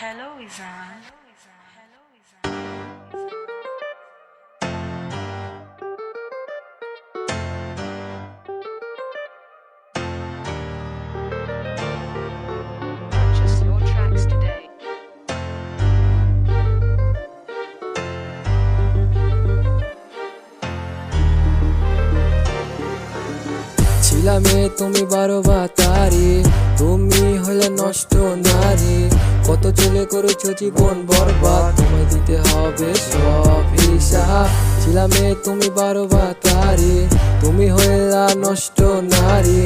Hello, Izan. Purchase your tracks today. ছিলামে তুমি 12 বাতারি, তুমি হলে নষ্ট নারী। কত ছেলে করেছো জীবন বরবাদ, তোমায় দিতে হবে সব হিসাব। ছিলামে তুমি 12 বাতারি, তুমি হইলা নষ্ট নারী।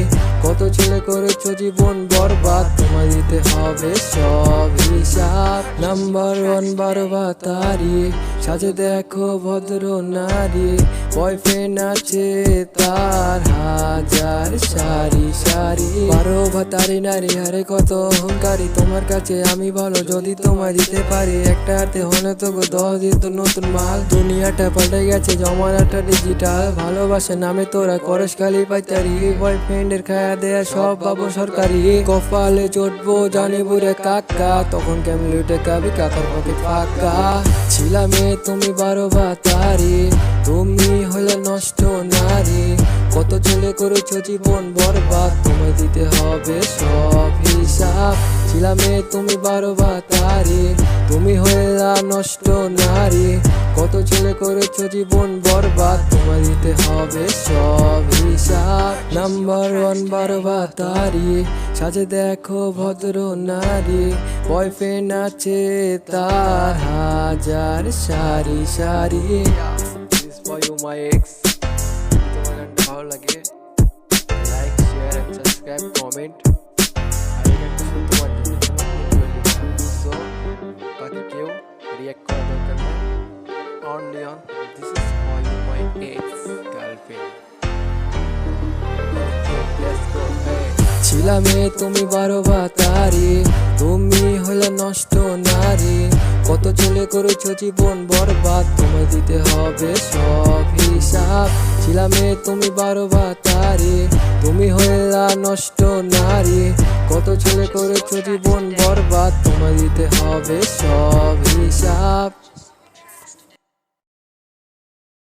কত ছেলে করেছো জীবন বরবাদ, তোমায় দিতে হবে সব হিসাব। নাম্বার 1 12 বাতারি, সাজে দেখো ভদ্র নারী। বয়ফ্রেন্ড আছে তার হাজার সারি সারি। 12 বাতারি নারী হারে কত অহংকারী, তোমার কাছে আমি ভালো যদি তোমায় দিতে পারি। একটা হাতে হলে তো 10 দিত নতুন মাল। দুনিয়াটা পাল্টে গেছে, জমানাটা ডিজিটাল। ভালোবাসা নামে তোরা করস খালি পাইতারি। বয়ফ্রেন্ডের খায়া দেয়া সব পাবো সরকারি। কপালে চটবো জানি বুড়ে কাকা, তখন কেমন লুটে কাবি কাকার পকেট ফাঁকা। ছিলামে তুমি 12 বাতারি, তুমি হলে নষ্ট নারী। কত ছেলে করেছো জীবন বরবাদ, তোমায় দিতে হবে সব হিসাব। ছিলামে তুমি 12 বাতারি, তুমি হইলা নষ্ট নারী। কত ছেলে করেছো জীবন বরবাদ, তোমায় দিতে হবে সব হিসাব। নাম্বার 1 12 বাতারি, সাজে দেখো ভদ্র নারী। বয়ফ্রেন্ড আছে তার হাজার সারি সারি। For you my ex, তোমার গানটা ভালো লাগে like share and subscribe comment. আর এই গানটা শুনতে পারবেন সো বাকি কেউ রিঅ্যাক্ট করা দরকার নেই। Only on this is for you my ex girlfriend. Let's go. ছিলামে তুমি 12 বাতারি, তুমি হলে নষ্ট নারী। কত ছেলে করেছো জীবন বরবাদ, তোমায় দিতে হবে সব হিসাব। ছিলামে তুমি 12 বাতারি, তুমি হইলা নষ্ট নারী। কত ছেলে করেছো জীবন বরবাদ, তোমায় দিতে হবে সব হিসাব।